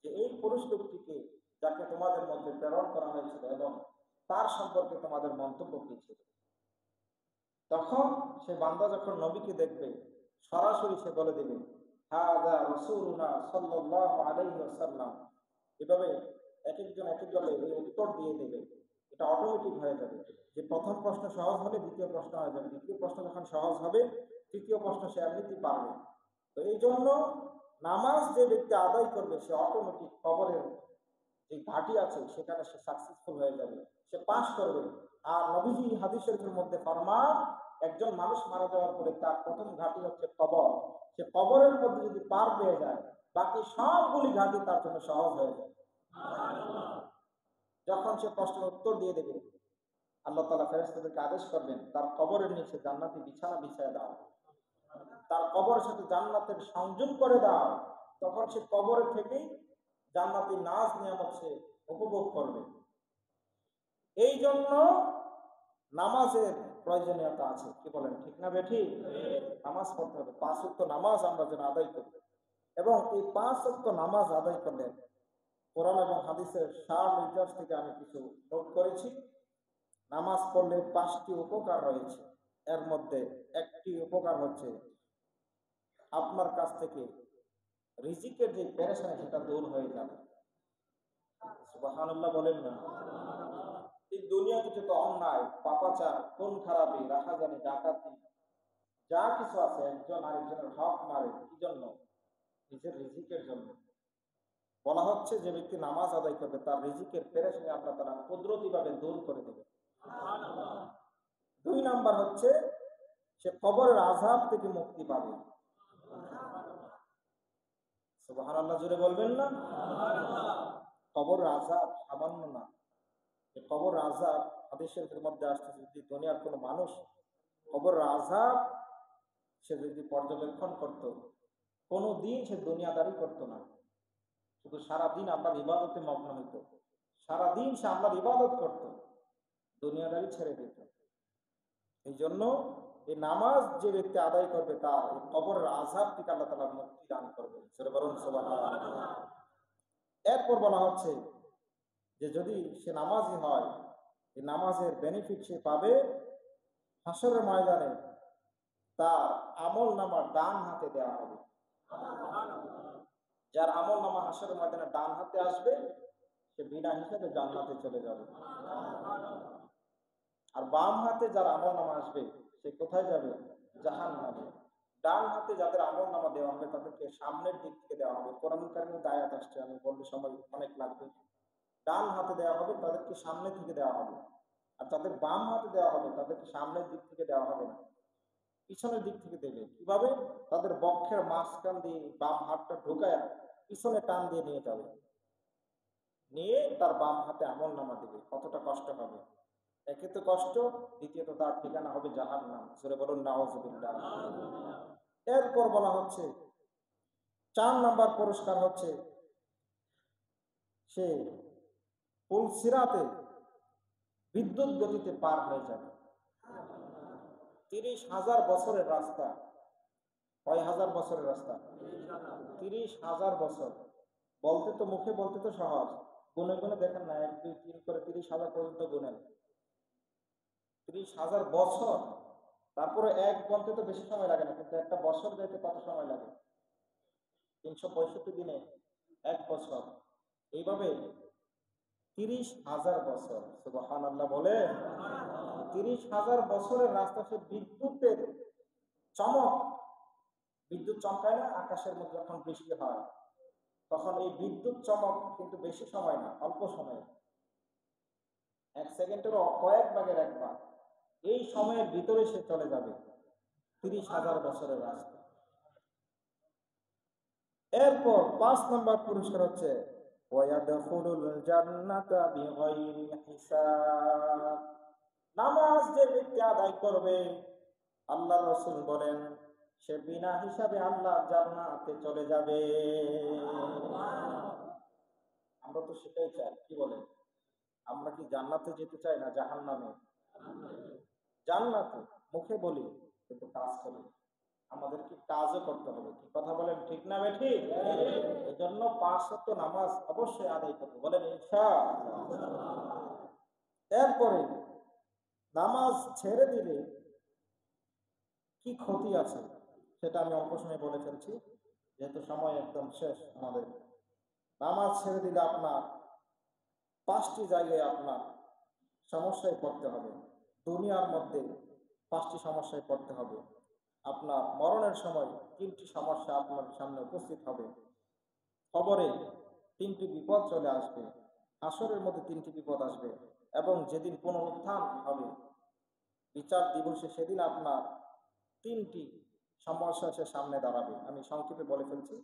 যে এই পুরুষ লোকটিকে যাকে তোমাদের মধ্যে প্রেরণ করা হয়েছিল এবং তার সম্পর্কে তোমাদের মন্তব্য কি ছিল। তখন সে বান্দা যখন নবীকে দেখবে সরাসরি সে বলে দেবে হাযা রাসূলুনা সাল্লাল্লাহু আলাইহি ওয়াসাল্লাম। এভাবে এক একভাবে এই উত্তর দিয়ে দেবে। এটা অটোমেটিক হয়ে যাবে যে প্রথম প্রশ্ন সহজ হলে দ্বিতীয় প্রশ্ন হয়ে যাবে, দ্বিতীয় প্রশ্ন যখন সহজ হবে তৃতীয় প্রশ্ন সে এমনিতেই পারবে। তো এই জন্য নামাজ যে ব্যক্তি আদায় করবে সে অটোমেটিক কবরের যে ঘাটি আছে সেখানে সে সাকসেসফুল হয়ে যাবে, সে পাস করবে। আর নবীজি হাদিস শরীফের মধ্যে ফরমান, একজন মানুষ মারা যাওয়ার পরে তার প্রথম ঘাটি হচ্ছে কবর। সে কবরের মধ্যে যদি পার পেয়ে যায় বাকি সবগুলি ঘাটি তার জন্য সহজ হয়ে যায়। যখন সে প্রশ্নের উত্তর দিয়ে দেবে আল্লাহ তাআলা ফেরেশতাদেরকে আদেশ করবেন তার কবরের নিচে জান্নাতি বিছানা বিছায় দাও, তার কবরের সাথে জান্নাতের সংযোগ করে দাও। তখন সে কবরের থেকেই জান্নাতি নাজ নিয়ামত সে উপভোগ করবে। এই জন্য নামাজের প্রয়োজনীয়তা আছে, কি বলেন, ঠিক না বেঠিক? নামাজ পড়তে হবে, 5 ওয়াক্ত নামাজ আমরা যেন আদায় করি। এবং এই 5 ওয়াক্ত নামাজ আদায় করলে কোরআন এবং হাদিসের সার নির্দেশ থেকে আমি কিছু নোট করেছি। নামাজ পড়লে 5টি উপকার রয়েছে। এর মধ্যে একটি উপকার হচ্ছে আপনার কাছ থেকে রিজিকের যে পেরেশানি সেটা দূর হয়ে যাবে। সুবহানাল্লাহ বলেন না? এই দুনিয়াতে যত অন্যায়, পাপাচার, খুন খারাপি, রাহাজানি, ডাকাতি যা কিছু আছে, একজন আরেকজনের হক মারে, কি জন্য? নিজের রিজিকের জন্য। বলা হচ্ছে যে ব্যক্তি নামাজ আদায় করবে তার রিজিকের পেরেশানি আল্লাহ তাআলা কুদরতিভাবে দূর করে দেবে। 2 নাম্বার হচ্ছে সে কবরের আযাব থেকে মুক্তি পাবে। সুবহানাল্লাহ জোরে বলবেন না? কবরের আযাব সামান্য না। এই কবরের আযাব হাদিসের মধ্যে আসতেছে, যদি দুনিয়ার কোনো মানুষ কবরের আযাব সে যদি পর্যবেক্ষণ করত, কোনোদিন সে দুনিয়াদারি করতো না, শুধু সারাদিন আল্লাহর ইবাদতে মগ্ন হইত, সারাদিন সে আল্লাহর ইবাদত করত, দুনিয়াদারি ছেড়ে দিত। এই জন্য এই নামাজ যে ব্যক্তি আদায় করবে তার এই কবরের আযাব থেকে আল্লাহ তাআলা মুক্তি দান করবে। সেটা বলুন সুবহানাল্লাহ। এরপর বলা হচ্ছে যে যদি সে নামাজি হয়, এই নামাজের বেনিফিট সে পাবে হাসরের ময়দানে, তার আমল নামা ডান হাতে দেওয়া হবে। যার আমল নামা হাসরের ময়দানে ডান হাতে আসবে সে বিনা হিসাবে জান্নাতে চলে যাবে। আর বাম হাতে যার আমল নামা আসবে সে কোথায় যাবে? জাহান্নামে। ডান হাতে যাদের আমল নামা দেওয়া হবে তাদেরকে সামনের দিক থেকে দেওয়া হবে। কোরআন কারীমের আয়াত আসছে, আমি বললে সময় অনেক লাগবে। ডান হাতে দেওয়া হবে তাদেরকে সামনে থেকে দেওয়া হবে, আর যাদের বাম হাতে দেওয়া হবে তাদেরকে সামনের দিক থেকে দেওয়া হবে না, পিছনের দিক থেকে দেবে। কিভাবে? তাদের বক্ষের মাঝখান দিয়ে বাম হাতটা ঢুকায় পিছনে টান দিয়ে নিয়ে যাবে, নিয়ে তার বাম হাতে আমল নামা দেবে। কতটা কষ্ট হবে! একে তো কষ্ট, দ্বিতীয়ত তার ঠিকানা হবে জাহান্নাম। জোরে বলুন নাউযুবিল্লাহ। এরপর বলা হচ্ছে 4 নাম্বার পুরস্কার হচ্ছে সে পুল সিরাতে বিদ্যুৎ গতিতে পার হয়ে যাবে। 30,000 বছরের রাস্তা। কয় হাজার বছরের রাস্তা? 30,000 বছর। বলতে তো মুখে বলতে তো সহজ, গুনে গুনে দেখেন না, 1 2 3 করে 30,000 পর্যন্ত গুনেন। 30,000 বছর। তারপরে এক গন্তে তো বেশি সময় লাগে না, কিন্তু একটা বছর যেতে কত সময় লাগে? 365 দিনে 1 বছর। এইভাবে 30,000 বছর। সুবহানাল্লাহ বলে। 30,000 বছরের রাস্তা, সে বিদ্যুতের চমক। বিদ্যুৎ চমকায় না আকাশের মধ্যে যখন বৃষ্টি হয়, তখন এই বিদ্যুৎ চমক কিন্তু বেশি সময় না, অল্প সময়, 1 সেকেন্ডেরও কয়েক ভাগের 1 ভাগ। এই সময়ের ভিতরে সে চলে যাবে 30,000 বছরের রাস্তা। এরপর 5 নম্বর পুরস্কার হচ্ছে ওয়ায়াদখুলুল জান্নাতা বিগাইরি হিসাব। নামাজ যে ব্যক্তি আদায় করবে, আল্লাহ রাসূল বলেন, সে বিনা হিসাবে আল্লাহর জান্নাতে চলে যাবে। আমরা তো সেটাই চাই, কি বলেন? আমরা কি জান্নাতে যেতে চাই না জাহান্নামে? জান্নাতে মুখে বলি, কিন্তু কাজ করি। আমাদের কি কাজও করতে হবে, কি কথা বলেন, ঠিক না বেঠিক? এই জন্য 5 ওয়াক্ত নামাজ অবশ্যই আদায় করবো, বলেন ইনশাআল্লাহ। এরপরে নামাজ ছেড়ে দিলে কি ক্ষতি আছে সেটা আমি অল্প সময় বলে ফেলছি, যেহেতু সময় একদম শেষ আমাদের। নামাজ ছেড়ে দিলে আপনার 5টি জায়গায় আপনার সমস্যায় পড়তে হবে। দুনিয়ার মধ্যে 5টি সমস্যায় পড়তে হবে। আপনার মরণের সময় 3টি সমস্যা আপনার সামনে উপস্থিত হবে। কবরে 3টি বিপদ চলে আসবে। হাসরের মধ্যে 3টি বিপদ আসবে। এবং যেদিন পুনরুত্থান হবে বিচার দিবসে, সেদিন আপনার 3টি সমস্যা সে সামনে দাঁড়াবে। আমি সংক্ষেপে বলে ফেলছি,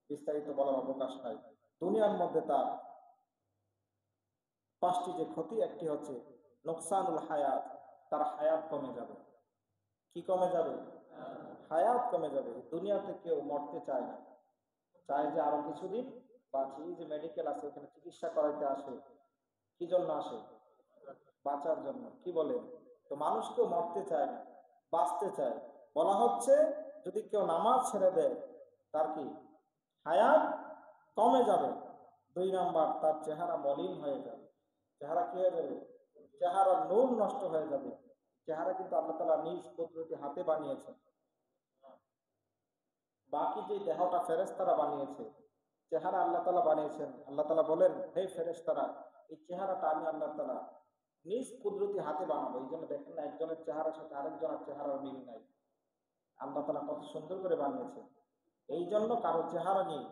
বিস্তারিত বলার অবকাশ নাই। দুনিয়ার মধ্যে তার 5টি যে ক্ষতি, একটি হচ্ছে নোকসানুল হায়াত, তার হায়াত কমে যাবে। কি কমে যাবে? হায়াত কমে যাবে। দুনিয়াতে কেউ মরতে চায় না, চায় যে আরো কিছুদিন বাঁচি। যে মেডিকেল আছে, ওখানে চিকিৎসা করাইতে আসে, কি জন্য আসে? বাঁচার জন্য। কি বলে? তো মানুষ কেউ মরতে চায় না, বাঁচতে চায়। বলা হচ্ছে যদি কেউ নামাজ ছেড়ে দেয়, তার কি হায়াত কমে যাবে। 2 নাম্বার, তার চেহারা মলিন হয়ে যাবে। চেহারা কি হয়ে যাবে? চেহারার নূর নষ্ট হয়ে যাবে। চেহারা কিন্তু আল্লাহ তাআলা নিজ কুদরতি হাতে বানিয়েছেন। বাকি যে দেহটা ফেরেশতারা বানিয়েছে, চেহারা আল্লাহ তাআলা বানিয়েছেন। আল্লাহ তাআলা বলেন, হে ফেরেশতারা, এই চেহারাটা আমি আল্লাহ তাআলা নিজ কুদরতি হাতে বানাবো। এই জন্য দেখেন না, একজনের চেহারার সাথে আরেকজনের চেহারার মিল নাই। আল্লাহ তাআলা কত সুন্দর করে বানিয়েছে। এই জন্য কারো চেহারা নিয়ে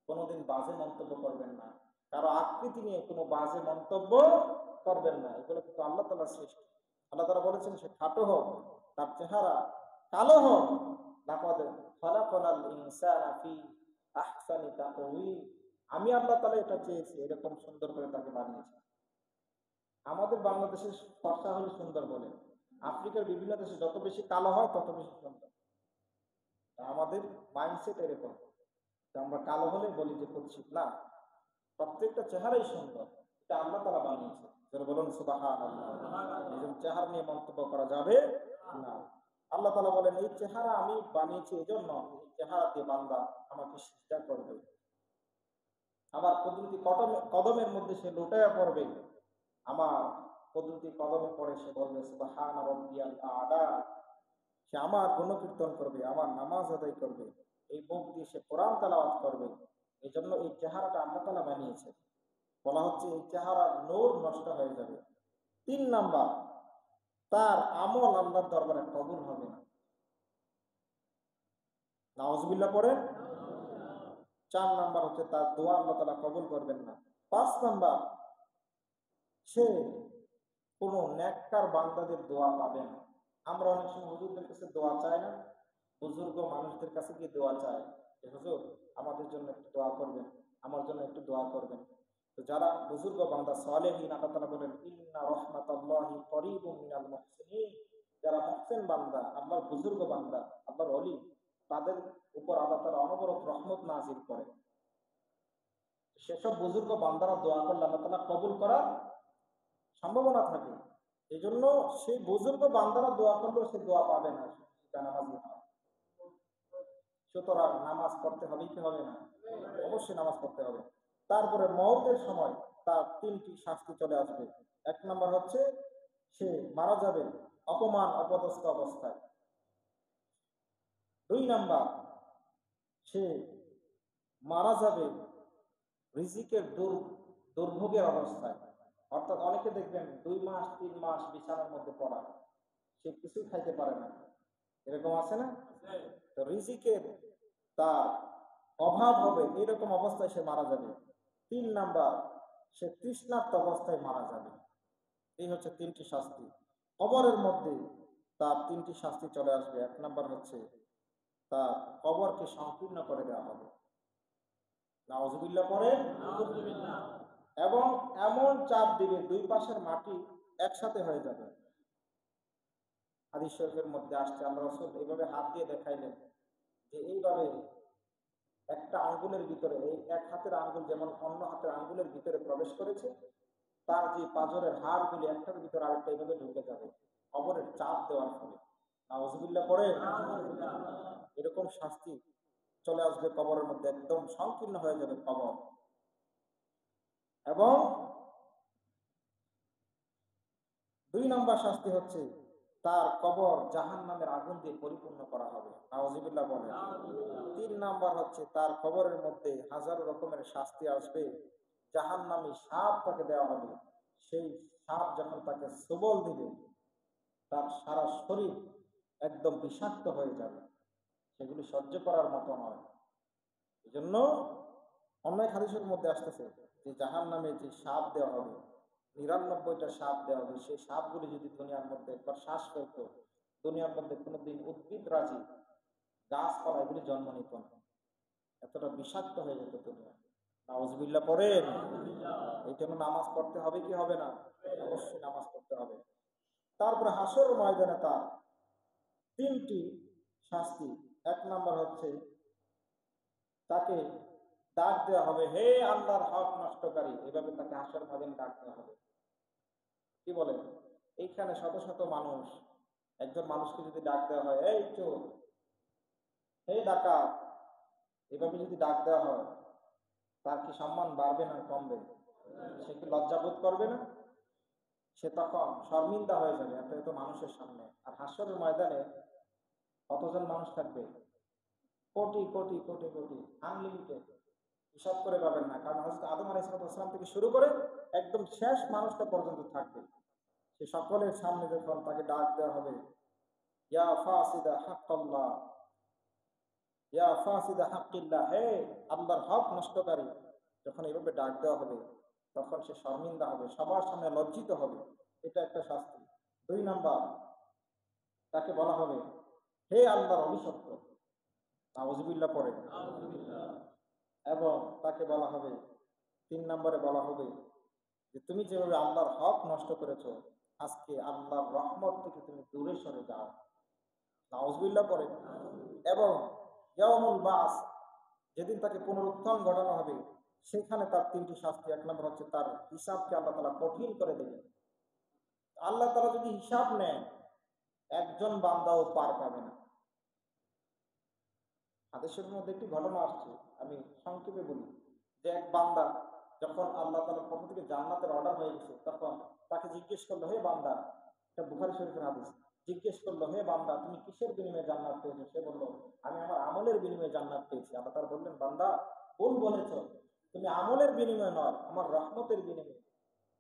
কোনোদিন বাজে মন্তব্য করবেন না, কারো আকৃতি নিয়ে কোনো বাজে মন্তব্য করবেন না। এগুলো কিন্তু আল্লাহ তাআলার সৃষ্টি। আল্লাহ তাআলা বলেছেন, সে খাটো হোক, তার চেহারা কালো হোক, লাকাদ খালাকাল ইনসানা ফি আহসানি তাকওয়িম। আমি আল্লাহ তাআলা এটা চেয়েছি, এরকম সুন্দর করে তাকে বানিয়েছি। আমাদের বাংলাদেশের ফর্সা হলে সুন্দর বলে, আফ্রিকার বিভিন্ন দেশে যত বেশি কালো হয় তত বেশি সুন্দর। আমাদের মাইন্ডসেট এরকম, আমরা কালো হলে বলি যে কুৎসিত না। প্রত্যেকটা চেহারাই সুন্দর, এটা আল্লাহ তাআলা বানিয়েছে। যারা বলুন সুবহানাল্লাহ। এই চেহারা নিয়ে মন্তব্য করা যাবে না। আল্লাহ তাআলা বলেন, এই চেহারা আমি বানিয়েছি এজন্য, এই চেহারা দিয়ে বান্দা আমাকে সিজদা করবে, আমার কুদরতি কদমের মধ্যে সে লুটায়া পড়বে, আমার কুদরতি কদমে পড়ে সে বলবে সুবহান রাব্বিয়াল আ'লা। সে আমার গুণকীর্তন করবে, আমার নামাজ আদায় করবে, এই মুখ দিয়ে সে কোরআন তেলাওয়াত করবে। এই জন্য এই চেহারাটা আল্লাহ তাআলা বানিয়েছে। বলা হচ্ছে এই চেহারার নূর নষ্ট হয়ে যাবে। 3 নাম্বার, তার আমল আল্লাহর দরবারে কবুল হবে না। নাউজুবিল্লাহ পড়েন। 4 নাম্বার হচ্ছে তার দোয়া আল্লাহ তাআলা কবুল করবেন না। 5 নাম্বার, সে কোনো নেককার বান্দাদের দোয়া পাবে না। আমরা অনেক সময় হুজুরদের কাছে দোয়া চাই না, বুজুর্গ মানুষদের কাছে গিয়ে দোয়া চাই যে হুজুর আমাদের জন্য একটু দোয়া করবেন, আমার জন্য একটু দোয়া করবেন। তো যারা বুজুর্গ বান্দা সালেহীন, আল্লাহ তাআলা বলেন ইন্না রাহমাতাল্লাহি করিবুম মিনাল মুহসিনিন, যারা মুহসিন বান্দা, আল্লাহর বুজুর্গ বান্দা, আল্লাহর ওলি, তাদের উপর আল্লাহ তাআলা অনবরত রহমত নাযিল করেন। সেসব বুজুর্গ বান্দারা দোয়া করলে আল্লাহ তাআলা কবুল করার সম্ভাবনা থাকে। এই জন্য সেই বুজুর্গ বান্দারা দোয়া করলেও সে দোয়া পাবে না, সেটা নামাজি হয়। সুতরাং নামাজ পড়তে হবে কি হবে না? অবশ্যই নামাজ পড়তে হবে। তারপরে মওতের সময় তার তিনটি শাস্তি চলে আসবে। এক নম্বর হচ্ছে সে মারা যাবে অপমান অপদস্থ অবস্থায়। দুই নাম্বার, সে মারা যাবে রিজিকের দুর্ভোগের অবস্থায়। অর্থাৎ অনেকে দেখবেন 2 মাস 3 মাস বিছানার মধ্যে পড়া, সে কিছুই খাইতে পারে না, এরকম আছে না? তো রিজিকের তার অভাব হবে, এরকম অবস্থায় সে মারা যাবে। 3 নাম্বার, সে তৃষ্ণার্ত অবস্থায় মারা যাবে। এই হচ্ছে তিনটি শাস্তি। কবরের মধ্যে তার তিনটি শাস্তি চলে আসবে। 1 নাম্বার হচ্ছে তার কবরকে সংকীর্ণ করে দেওয়া হবে, নাউজুবিল্লাহ পরে, এবং এমন চাপ দিবে 2 পাশের মাটি একসাথে হয়ে যাবে। হাদিস শরীফের মধ্যে আসছে, আল্লাহ রাসূল এইভাবে হাত দিয়ে দেখাইলেন যে এইভাবে একটা আঙ্গুলের ভিতরে, এই এক হাতের আঙ্গুল যেমন অন্য হাতের আঙ্গুলের ভিতরে প্রবেশ করেছে, তার যে পাঁজরের হাড়গুলি একটার ভিতরে আরেকটা এইভাবে ঢুকে যাবে কবরের চাপ দেওয়ার ফলে। নাউজুবিল্লাহ পরে। এরকম শাস্তি চলে আসবে কবরের মধ্যে, একদম সংকীর্ণ হয়ে যাবে কবর। এবং 2 নাম্বার শাস্তি হচ্ছে তার কবর জাহান্নামের আগুন দিয়ে পরিপূর্ণ করা হবে। নাউজুবিল্লাহ বলে। 3 নাম্বার হচ্ছে তার কবরের মধ্যে হাজারো রকমের শাস্তি আসবে। জাহান্নামী সাপ তাকে দেওয়া হবে। সেই সাপ যখন তাকে সবল দিবে, তার সারা শরীর একদম বিষাক্ত হয়ে যাবে, সেগুলি সহ্য করার মতো নয়। এই জন্য অন্য এক হাদিসের মধ্যে আসতেছে যে জাহান্নামে যে সাপ দেওয়া হবে, 99টা সাপ দেওয়া হবে, সেই সাপগুলি যদি দুনিয়ার মধ্যে একবার শ্বাস ফেলত, দুনিয়ার মধ্যে কোনোদিন উদ্ভিদ রাজি গাছপালা এগুলি জন্ম নিত না, এতটা বিষাক্ত হয়ে যেত দুনিয়া। নাউজুবিল্লাহ পরে। এই জন্য নামাজ পড়তে হবে কি হবে না? অবশ্যই নামাজ পড়তে হবে। তারপরে হাসর ময়দানে তার তিনটি শাস্তি। 1 নাম্বার হচ্ছে তাকে ডাক দেওয়া হবে, হে আল্লাহর হক নষ্টকারী, এভাবে তাকে হাসর ময়দানে ডাক দেওয়া হবে। কি বলেন? এইখানে শত শত মানুষ, একজন মানুষকে যদি ডাক দেওয়া হয়, এই চোর, হে ডাকাত, এভাবে যদি ডাক দেওয়া হয়, তার কি সম্মান বাড়বে না কমবে? সে কি লজ্জাবোধ করবে না? সে তখন শর্মিন্দা হয়ে যাবে এত এত মানুষের সামনে। আর হাসরের ময়দানে কতজন মানুষ থাকবে? কোটি কোটি কোটি কোটি, আনলিমিটেড, হিসাব করে পাবেন না। কারণ হযরত আদম আলাইহিস সালাম থেকে শুরু করে একদম শেষ মানুষটা পর্যন্ত থাকবে। সে সকলের সামনে যখন তাকে ডাক দেওয়া হবে, ইয়া ফাসিদা হাক্কাল্লাহ, ইয়া ফাসিদা হাক্কিল্লাহ, হে আল্লাহর হক নষ্টকারী, যখন এইভাবে ডাক দেওয়া হবে তখন সে শর্মিন্দা হবে, সবার সামনে লজ্জিত হবে। এটা একটা শাস্তি। 2 নাম্বার, তাকে বলা হবে, হে আল্লাহর অভিশপ্ত, নাউজুবিল্লাহ পড়ে। এবং তাকে বলা হবে, 3 নম্বরে বলা হবে যে তুমি যেভাবে আল্লাহর হক নষ্ট করেছো, আজকে আল্লাহর রহমত থেকে তুমি দূরে সরে যাও। নাউজুবিল্লাহ পড়ে। এবং ইয়াউমুল বাস, যেদিন তাকে পুনরুত্থান ঘটানো হবে, সেখানে তার তিনটি শাস্তি। 1 নম্বর হচ্ছে তার হিসাবকে আল্লাহ তাআলা কঠিন করে দেবেন। আল্লাহ তাআলা যদি হিসাব নেন, একজন বান্দাও পার পাবে না। হাদিসের মধ্যে একটি ঘটনা আসছে, আমি সংক্ষেপে বলি, যে এক বান্দা যখন আল্লাহ তাআলার পক্ষ থেকে জান্নাতের অর্ডার হয়ে গেছে, তখন তাকে জিজ্ঞেস করলো, হে বান্দা, এটা বুখারী শরীফের হাদিস, জিজ্ঞেস করলো, হে বান্দা, তুমি কিসের বিনিময়ে জান্নাত পেয়েছো? সে বলল, আমি আমার আমলের বিনিময়ে জান্নাত পেয়েছি। আল্লাহ তাআলা বললেন, বান্দা, ভুল বলেছো, তুমি আমলের বিনিময়ে নয়, আমার রহমতের বিনিময়ে।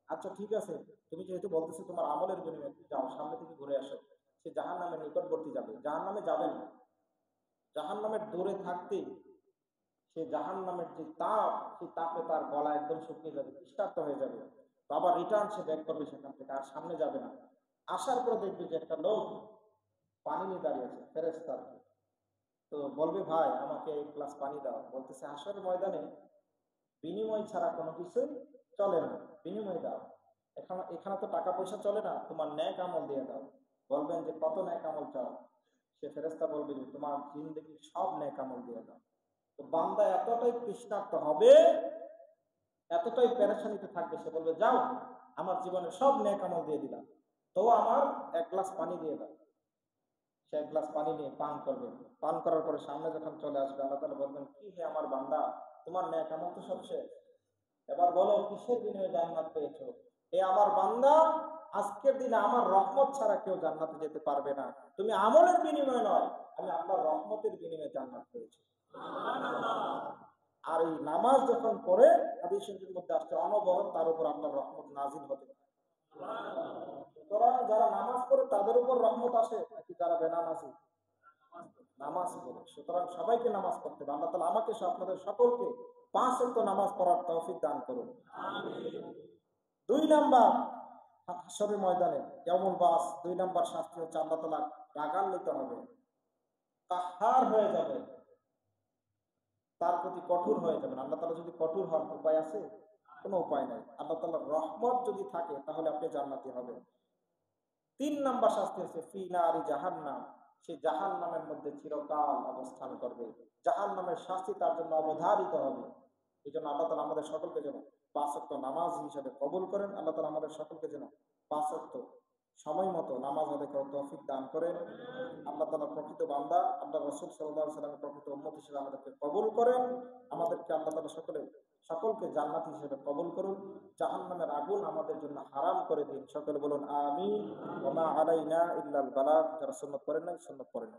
আচ্ছা ঠিক আছে, তুমি যেহেতু বলতেছো তোমার আমলের বিনিময়ে, যাও সামনে থেকে ঘুরে আসো। সে জাহান্নামের নিকটবর্তী যাবে, জাহান্নামে যাবে না, জাহান্নামের দূরে থাকতে সে জাহান্নামের যে তাপ, সেই তাপে তার গলা একদম শুকিয়ে যাবে, তৃষ্ণার্ত হয়ে যাবে। তো আবার রিটার্ন সে ব্যাক করবে সেখান থেকে, আর সামনে যাবে না। আসার পরে দেখবে যে একটা লোক পানি নিয়ে দাঁড়িয়ে আছে, ফেরেশতা। তো বলবে, ভাই আমাকে এক গ্লাস পানি দাও। বলতেছে, হাসরের ময়দানে বিনিময় ছাড়া কোনো কিছুই চলে না, বিনিময় দাও। এখানে এখানে তো টাকা পয়সা চলে না, তোমার ন্যাক আমল দিয়ে দাও। বলবেন যে কত ন্যাক আমল চাও? সে ফেরেশতা বলবে যে তোমার জিন্দেগির সব ন্যাক আমল দিয়ে দাও। তো বান্দা এতটাই তৃষ্ণার্ত হবে, এতটাই পেরেশানিতে থাকবে, সে বলবে, যাও, আমার জীবনের সব ন্যাক আমল দিয়ে দিলাম। তো আমার এক গ্লাস পানি দিয়ে দাও। সে এক গ্লাস পানি নিয়ে পান করবে। পান করার পরে সামনে যখন চলে আসবে, আল্লাহ তাআলা বলবেন, কি হে আমার বান্দা, তোমার ন্যাক আমল তো সব শেষ, এবার বলো কিসের বিনিময়ে জান্নাত পেয়েছো। এ আমার বান্দা, আজকের দিনে আমার রহমত ছাড়া কেউ জান্নাতে যেতে পারবে না। তুমি আমলের বিনিময়ে নয়, আমি আল্লাহর রহমতের বিনিময়ে জান্নাত পেয়েছি। আর এই নামাজ যখন পড়ে, হাদিস শরীফের মধ্যে আসছে, অনবরত তার উপর আল্লাহর রহমত নাজিল হতে থাকে। সুতরাং যারা নামাজ পড়ে তাদের উপর রহমত আসে, নাকি যারা বেনামাজি নামাজ পড়ে? সুতরাং সবাইকে নামাজ পড়তে হবে। আল্লাহ তাআলা আমাকে সহ আপনাদের সকলকে 5 ওয়াক্ত নামাজ পড়ার তৌফিক দান করুন। 2 নাম্বার, হাশরের ময়দানে ইয়াউমুল বাস, 2 নাম্বার শাস্তি হচ্ছে আল্লাহ তাআলা রাগান্বিত হবে, কাহ্হার হয়ে যাবে, তার প্রতি কঠোর হয়ে যাবেন। আল্লাহ তাআলা যদি কঠোর হন, উপায় আছে? কোনো উপায় নাই। আল্লাহ তাআলার রহমত যদি থাকে তাহলে আপনি জান্নাতি হবেন। 3 নাম্বার শাস্তি হচ্ছে ফি নারি জাহান্নাম, সে জাহান্নামের মধ্যে চিরকাল অবস্থান করবে। জাহান্নামের শাস্তি তার জন্য অবধারিত হবে। এই জন্য আল্লাহ তাআলা আমাদের সকলকে যেন 5 ওয়াক্ত নামাজ হিসেবে কবুল করেন। আল্লাহ তাআলা আমাদের সকলকে যেন 5 ওয়াক্ত সময় মতো নামাজ আদায় করার তৌফিক দান করেন। আল্লাহ তাআলা প্রকৃত বান্দা, আল্লাহ রাসূল সাল্লাল্লাহু আলাইহি ওয়াসাল্লামের প্রকৃত উম্মত হিসেবে আমাদেরকে কবুল করেন। আমাদেরকে আল্লাহ তাআলা সকলকে জান্নাতি হিসেবে কবুল করুন। জাহান্নামের আগুন আমাদের জন্য হারাম করে দিন। সকলে বলুন আমিন। ওয়া মা আলাইনা ইল্লাল বালাগ। যারা সুন্নাত পড়েন নাই, সুন্নাত পড়েন।